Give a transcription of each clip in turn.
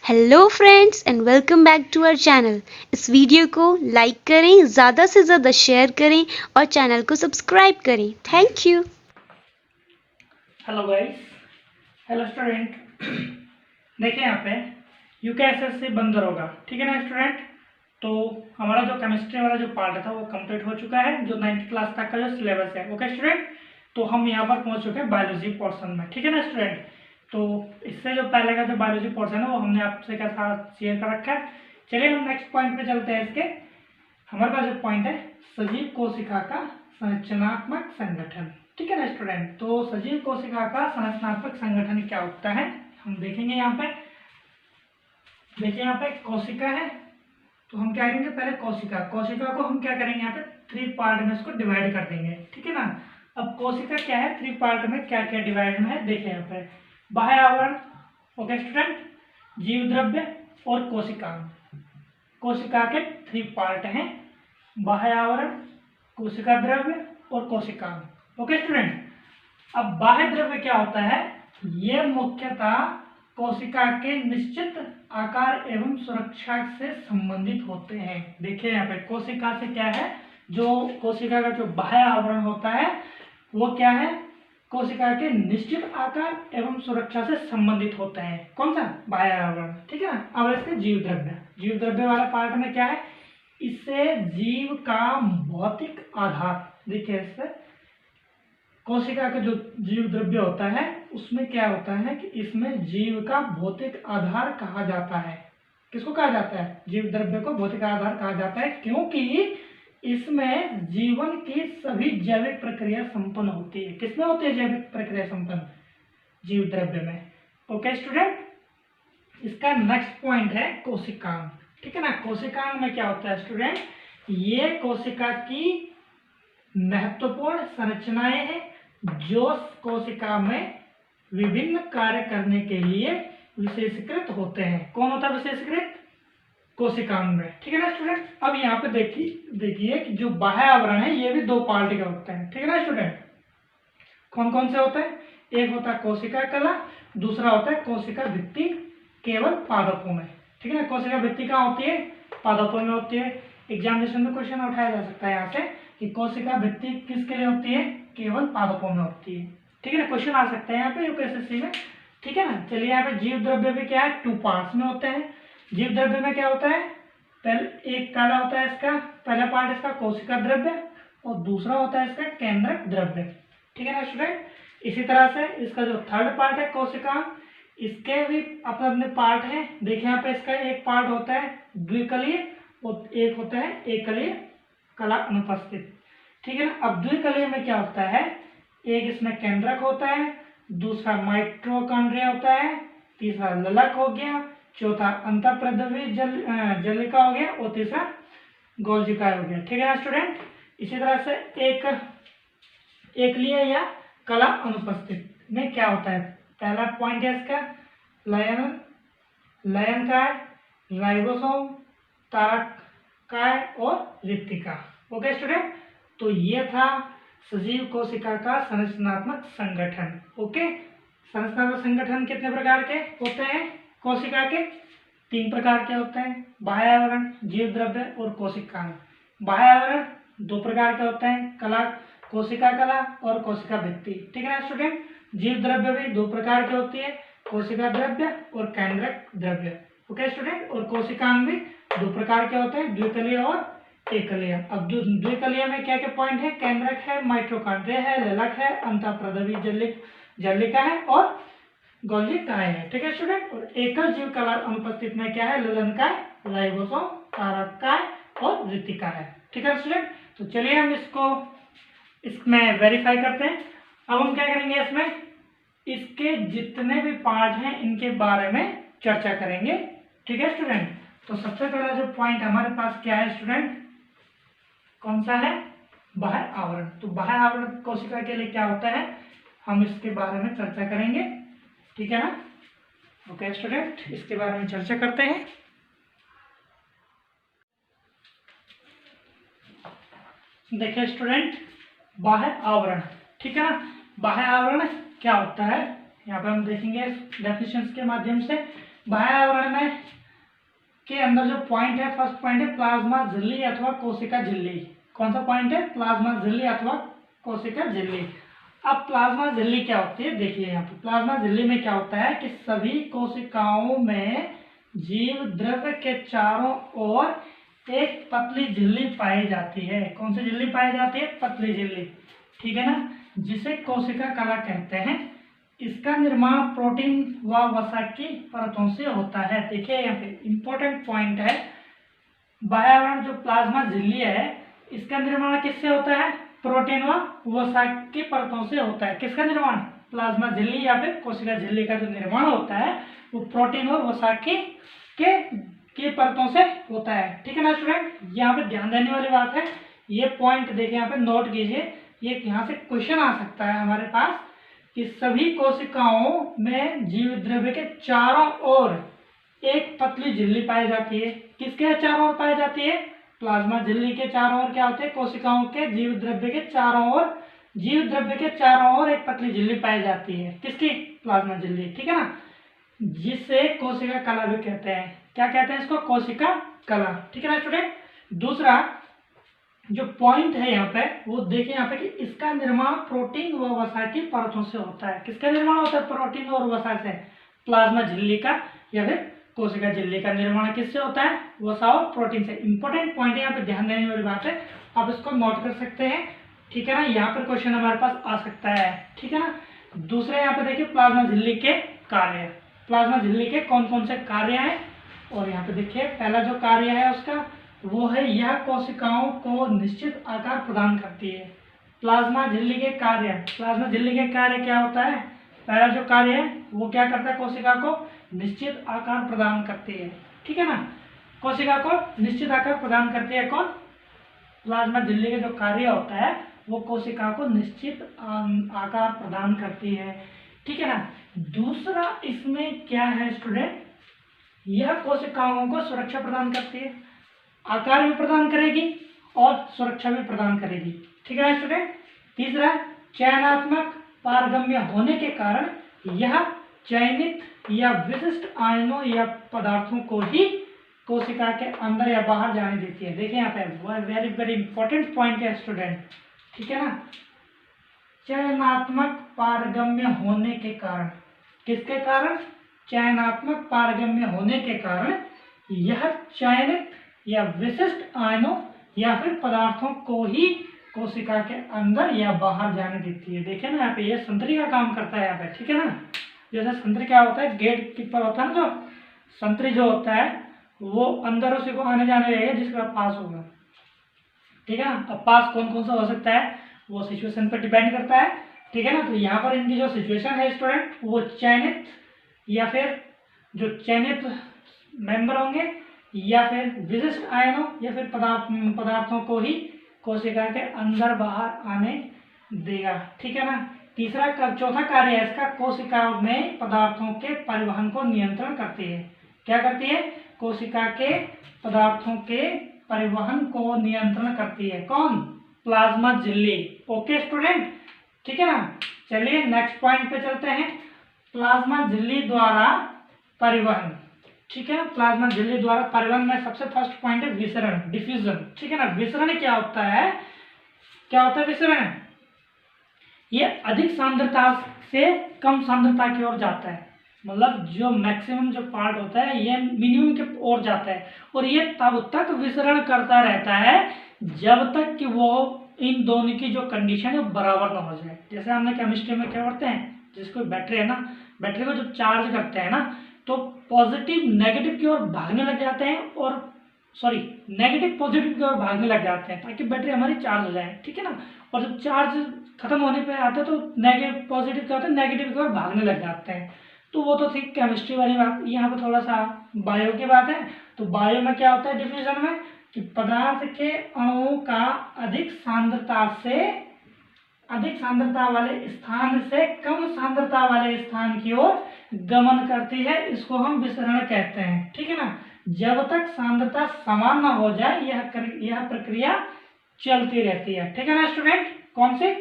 Hello friends and welcome back to our channel. इस video को like करें, ज़्यादा से ज़्यादा शेयर करें और चैनल को सब्सक्राइब करें। Thank you. Hello guys, hello student. देखिए यहाँ पे यूकेएसएससी बंदर होगा, ठीक है ना स्टूडेंट। तो हमारा जो केमिस्ट्री वाला जो पार्ट था वो कंप्लीट हो चुका है, जो 9th क्लास तक का जो सिलेबस है। ओके स्टूडेंट, तो हम यहाँ पर पहुँच चुके हैं बायोलॉजी पोर्शन में, ठीक है ना स्टूडेंट। तो इससे जो पहले का जो बायोलॉजी पोर्शन है वो हमने आपसे क्या साथ शेयर कर रखा है। चलिए हम नेक्स्ट पॉइंट पे चलते हैं। इसके हमारे पास जो पॉइंट है सजीव कोशिका का संरचनात्मक संगठन, ठीक है ना स्टूडेंट। तो सजीव कोशिका का संरचनात्मक संगठन क्या होता है हम देखेंगे यहाँ पे। देखिए यहाँ पे कोशिका है, तो हम क्या करेंगे, पहले कोशिका को हम क्या करेंगे यहाँ पे 3 पार्ट में इसको डिवाइड कर देंगे, ठीक है ना। अब कोशिका क्या है, 3 पार्ट में क्या क्या डिवाइड में है देखिए यहाँ पे। बाह्य आवरण, ओके स्टूडेंट, जीव द्रव्य और कोशिका। कोशिका के 3 पार्ट हैं, बाह्य आवरण, कोशिका द्रव्य और कोशिका। Okay student. अब बाह्य द्रव्य क्या होता है, ये मुख्यतः कोशिका के निश्चित आकार एवं सुरक्षा से संबंधित होते हैं। देखिए यहाँ पे कोशिका से क्या है, जो कोशिका का जो बाह्य आवरण होता है वो क्या है, कोशिका के निश्चित आकार एवं सुरक्षा से संबंधित होते हैं। कौन सा, बाह्य आवरण, ठीक है ना। अब इसके जीव द्रव्य वाला पार्ट में क्या है, इससे जीव का भौतिक आधार, देखिए इससे कोशिका का जो जीव द्रव्य होता है उसमें क्या होता है कि इसमें जीव का भौतिक आधार कहा जाता है। किसको कहा जाता है, जीव द्रव्य को भौतिक आधार कहा जाता है, क्योंकि इसमें जीवन की सभी जैविक प्रक्रिया संपन्न होती है। किसमें होती है जैविक प्रक्रिया संपन्न, जीव द्रव्य में। ओके स्टूडेंट, इसका नेक्स्ट पॉइंट है कोशिकांग, ठीक है ना। कोशिकांग में क्या होता है स्टूडेंट, ये कोशिका की महत्वपूर्ण संरचनाएं हैं जो कोशिका में विभिन्न कार्य करने के लिए विशेषीकृत होते हैं। कौन होता है विशेषीकृत, कोशिकांग में, ठीक है ना स्टूडेंट। अब यहाँ पे देखिए कि जो बाह्य आवरण है ये भी 2 पार्ट के होते हैं, ठीक है ना स्टूडेंट। कौन कौन से होते हैं, एक होता है कोशिका कला, दूसरा होता है कोशिका भित्ति, केवल पादपों में, ठीक है ना। कोशिका भित्ति कहाँ होती है, पादपों में होती है। एग्जामिनेशन में क्वेश्चन उठाया जा सकता है यहाँ से कि कोशिका भित्ति किसके लिए होती है, केवल पादपों में होती है, ठीक है ना। क्वेश्चन आ सकता है यहाँ पे यूपीएससी में, ठीक है ना। चलिए यहाँ पे जीव द्रव्य भी क्या है, 2 पार्ट्स में होते हैं। जीव द्रव्य में क्या होता है, पहले एक पहला होता है इसका, पहला पार्ट इसका कोशिका द्रव्य और दूसरा होता है इसका केंद्रक द्रव्य, ठीक है ना स्टूडेंट। इसी तरह से इसका जो थर्ड पार्ट है कोशिका, इसके भी अपने अपने पार्ट हैं। देखिए यहाँ पे इसका एक पार्ट होता है द्विकलीय और एक होता है एकलीय कला अनुपस्थित, ठीक है ना। अब द्विकलीय में क्या होता है, एक इसमें केंद्रक होता है, दूसरा माइटोकॉन्ड्रिया होता है, तीसरा ललक हो गया, चौथा अंतःप्रद्रवी जलिका हो गया और तीसरा गोल्जिका हो गया, ठीक है ना स्टूडेंट। इसी तरह से एकलीय या कला अनुपस्थित में क्या होता है, पहला पॉइंट है इसका लयन काय, राइबोसोम, तारक काय और रिक्तिका। ओके स्टूडेंट, तो ये था सजीव कोशिका का संरचनात्मक संगठन। ओके, संरचनात्मक संगठन कितने प्रकार के होते हैं, कोशिका के 3 प्रकार के होते हैं, बाह्य आवरण, जीव द्रव्य और कोशिकांग। बाह्य आवरण 2 प्रकार के होते हैं, कला, कोशिका कला और कोशिका भित्ति, ठीक है ना स्टूडेंट। जीव द्रव्य भी 2 प्रकार की होती है, कोशिका द्रव्य और केंद्रक द्रव्य। ओके स्टूडेंट, और कोशिकांग भी 2 प्रकार के होते हैं, द्विकलीय और एकलीय। अब द्विकलीय में क्या क्या पॉइंट है, केंद्रक है, माइटोकॉन्ड्रिया है, ललक है, अंतःप्रद्रवी जलिका है और गोल्जिकाय है, ठीक है स्टूडेंट। और एकल जीव कला अनुपस्थित में क्या है, ललनकाय, राइबोसोम, तारककाय और रिक्तिका है, ठीक है स्टूडेंट। तो चलिए हम इसमें वेरीफाई करते हैं। अब हम क्या करेंगे, इसमें इसके जितने भी पार्ट हैं इनके बारे में चर्चा करेंगे, ठीक है स्टूडेंट। तो सबसे पहला जो पॉइंट हमारे पास क्या है स्टूडेंट, कौन सा है, बाह्य आवरण। तो बाह्य आवरण कोशिका के लिए क्या होता है, हम इसके बारे में चर्चा करेंगे, ठीक है ना। ओके स्टूडेंट, इसके बारे में चर्चा करते हैं। देखिए स्टूडेंट, बाह्य आवरण, ठीक है ना। बाह्य आवरण क्या होता है, यहाँ पे हम देखेंगे डेफिनेशंस के माध्यम से। बाह्य आवरण में के अंदर जो पॉइंट है, फर्स्ट पॉइंट है प्लाज्मा झिल्ली अथवा कोशिका झिल्ली। कौन सा पॉइंट है? प्लाज्मा झिल्ली अथवा कोशिका झिल्ली। अब प्लाज्मा झिल्ली क्या होती है, देखिए यहाँ पे प्लाज्मा झिल्ली में क्या होता है कि सभी कोशिकाओं में जीव द्रव्य के चारों ओर एक पतली झिल्ली पाई जाती है। कौन सी झिल्ली पाई जाती है? पतली झिल्ली, ठीक है ना, जिसे कोशिका कला कहते हैं। इसका निर्माण प्रोटीन व वसा की परतों से होता है। देखिए यहाँ पे इंपॉर्टेंट पॉइंट है, बाह्यावरण जो प्लाज्मा झिल्ली है इसका निर्माण किससे होता है? प्रोटीन व वसा की परतों से होता है। किसका निर्माण? प्लाज्मा झिल्ली या फिर कोशिका झिल्ली का जो निर्माण होता है वो प्रोटीन और वसा की परतों से होता है, ठीक है ना स्टूडेंट। यहाँ पे ध्यान देने वाली बात है, ये पॉइंट देखिए यहाँ पे नोट कीजिए, ये यहाँ से क्वेश्चन आ सकता है हमारे पास कि सभी कोशिकाओं में जीव द्रव्य के चारों ओर एक पतली झिल्ली पाई जाती है। किसके चारों ओर पाई जाती है? प्लाज्मा झिल्ली के चारों ओर क्या होते हैं? कोशिकाओं के जीव द्रव्य के चारों ओर, जीव द्रव्य के चारों ओर एक पतली झिल्ली पाई जाती है। किसकी? प्लाज्मा झिल्ली, ठीक है ना, जिसे कोशिका कला भी कहते हैं। क्या कहते हैं इसको? कोशिका कला, ठीक है ना स्टूडेंट। दूसरा जो पॉइंट है यहाँ पे वो देखिए यहाँ पे कि इसका निर्माण प्रोटीन व वसा की परतों से होता है। किसका निर्माण होता है? प्रोटीन और वसा से। प्लाज्मा झिल्ली का या फिर कोशिका झिल्ली का निर्माण किससे होता है? वसा और प्रोटीन से। इंपॉर्टेंट पॉइंट है, यहाँ पे ध्यान देने वाली बात है, आप इसको नोट कर सकते हैं, ठीक है ना। यहाँ पर क्वेश्चन हमारे पास आ सकता है, ठीक है ना। दूसरा यहाँ पे देखिए प्लाज्मा झिल्ली के कार्य, प्लाज्मा झिल्ली के कौन कौन से कार्य हैं, और यहाँ पे देखिए पहला जो कार्य है उसका वो है यह कोशिकाओं को निश्चित आकार प्रदान करती है। प्लाज्मा झिल्ली के कार्य, प्लाज्मा झिल्ली के कार्य क्या होता है? पहला जो कार्य है वो क्या करता है? कोशिका को निश्चित आकार प्रदान करती है, ठीक है ना। कोशिका को निश्चित आकार प्रदान करती है कौन? प्लाज्मा झिल्ली का जो कार्य होता है वो कोशिका को निश्चित आकार प्रदान करती है, ठीक है ना। दूसरा इसमें क्या है स्टूडेंट? यह कोशिकाओं को सुरक्षा प्रदान करती है, आकार भी प्रदान करेगी और सुरक्षा भी प्रदान करेगी, ठीक है ना स्टूडेंट। तीसरा चयनात्मक पारगम्य होने के कारण यह चयनित या विशिष्ट आयनों या पदार्थों को ही कोशिका के अंदर या बाहर जाने देती है। देखिए यहाँ पे वेरी वेरी इंपॉर्टेंट पॉइंट है स्टूडेंट, ठीक है ना। चयनात्मक पारगम्य होने के कारण, किसके कारण? चयनात्मक पारगम्य होने के कारण यह चयनित या विशिष्ट आयनों या फिर पदार्थों को ही कोशिका के अंदर या बाहर जाने देती है। देखिए ना यहाँ पे ये संतरी का काम करता है यहाँ पे, ठीक है ना। जैसे संतरी क्या होता है? गेट कीपर होता है ना, जो संतरी जो होता है वो अंदर उसी को आने जाने देगा जिसका पास होगा, ठीक है ना। अब पास कौन कौन सा हो सकता है वो सिचुएशन पर डिपेंड करता है, ठीक है ना। तो यहाँ पर इनकी जो सिचुएशन है स्टूडेंट वो चयनित या फिर जो चयनित मेंबर होंगे या फिर विशिष्ट आयनों या फिर पदार्थों को ही कोशिका के अंदर बाहर आने देगा, ठीक है ना। चौथा कार्य है इसका, कोशिका में पदार्थों के परिवहन को नियंत्रण करती है। क्या करती है? कोशिका के पदार्थों के परिवहन को नियंत्रण करती है। कौन? प्लाज्मा झिल्ली। ओके स्टूडेंट, ठीक है ना। चलिए नेक्स्ट पॉइंट पे चलते हैं। प्लाज्मा झिल्ली द्वारा परिवहन, ठीक है। प्लाज्मा झिल्ली द्वारा परिवहन में सबसे फर्स्ट पॉइंट है विसरण, डिफ्यूजन, ठीक है ना। विसरण क्या होता है? क्या होता है विसरण? ये अधिक सांद्रता से कम सांद्रता की ओर जाता है, मतलब जो मैक्सिमम जो पार्ट होता है ये मिनिमम की ओर जाता है, और ये तब तक विसरण करता रहता है जब तक कि वो इन दोनों की जो कंडीशन है बराबर ना हो जाए। जैसे हमने केमिस्ट्री में क्या करते हैं, जिसको बैटरी है ना, बैटरी को जब चार्ज करते हैं ना तो पॉजिटिव नेगेटिव की ओर भागने लग जाते हैं, और नेगेटिव पॉजिटिव की ओर भागने लग जाते हैं ताकि बैटरी हमारी चार्ज हो जाए, ठीक है ना। और जब चार्ज खत्म होने पे आता है तो नेगेटिव पॉजिटिव क्या होता है? नेगेटिव की ओर भागने लग जाते हैं। तो वो तो थी केमिस्ट्री वाली बात। यहाँ पे थोड़ा सा बायो की बात है। तो बायो में क्या होता है डिफ्यूजन में कि पदार्थ के अणुओं का अधिक सांद्रता वाले स्थान से कम सांद्रता वाले स्थान की ओर गमन करती है, इसको हम विसरण कहते हैं, ठीक है ना। जब तक सांद्रता समान न हो जाए यह प्रक्रिया चलती रहती है, ठीक है ना स्टूडेंट। कौन से?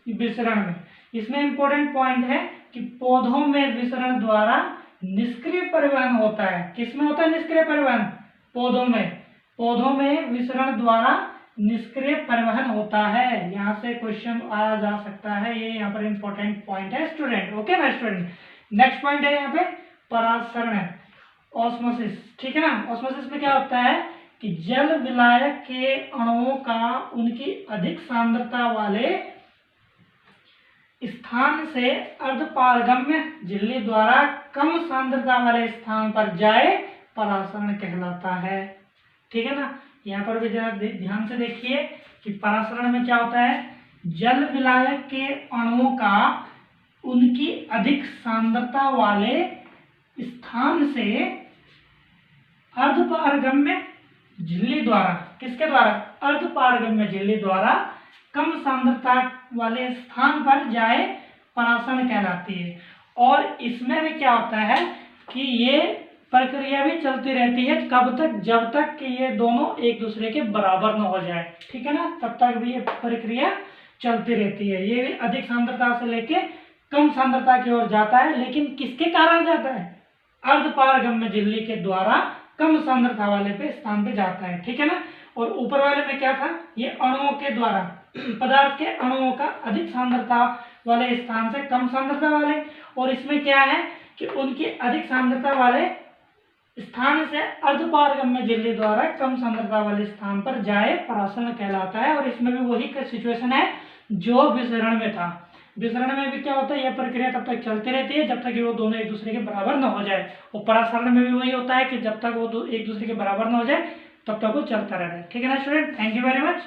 विसरण में। इसमें इंपॉर्टेंट पॉइंट है कि पौधों में विसरण द्वारा निष्क्रिय परिवहन होता है। किसमें होता है निष्क्रिय परिवहन? पौधों में विसरण द्वारा निष्क्रिय परिवहन होता है। यहाँ से क्वेश्चन आया जा सकता है, ये यहाँ पर इंपॉर्टेंट पॉइंट है स्टूडेंट। ओके ना स्टूडेंट। नेक्स्ट पॉइंट है यहाँ पे परासरण, ऑस्मोसिस। ठीक है ना। ऑस्मोसिस में क्या होता है कि जल विलायक के अणुओं का उनकी अधिक सांद्रता वाले स्थान से अर्धपारगम्य झिल्ली द्वारा कम सांद्रता वाले स्थान पर जाए परासरण कहलाता है। ठीक है ना। यहाँ पर भी जरा ध्यान से देखिए कि परासरण में क्या होता है, जल विलायक के अणुओं का उनकी अधिक सांद्रता वाले स्थान से अर्धपारगम्य झिल्ली द्वारा, किसके द्वारा, अर्धपारगम्य झिल्ली द्वारा कम सांद्रता वाले स्थान पर जाए परासरण कहलाती है। और इसमें भी क्या होता है कि ये प्रक्रिया भी चलती रहती है, कब तक, जब तक कि ये दोनों एक दूसरे के बराबर न हो जाए। ठीक है ना, तब तक भी ये प्रक्रिया चलती रहती है। ये भी अधिक सांद्रता से लेके कम सांद्रता की ओर जाता है, लेकिन किसके कारण जाता है, अर्धपारगम्य झिल्ली के द्वारा कम सांद्रता वाले पे स्थान पे जाता है। ठीक है ना। और ऊपर वाले में क्या था, ये अणुओं के द्वारा, पदार्थ के अणुओं का अधिक सांद्रता वाले स्थान से कम सांद्रता वाले, और इसमें क्या है कि उनकी अधिक सांद्रता वाले स्थान से अर्धपारगम्य झिल्ली द्वारा कम सांद्रता वाले स्थान पर जाए परासरण कहलाता है। और इसमें भी वही सिचुएशन है जो विसरण में था। विसरण में भी क्या होता है, यह प्रक्रिया तब तक चलती रहती है जब तक कि वो दोनों एक दूसरे के बराबर न हो जाए। और परासरण में भी वही होता है कि जब तक वो एक दूसरे के बराबर न हो जाए तब तक वो चलता रहता है। ठीक है ना student. Thank you very much.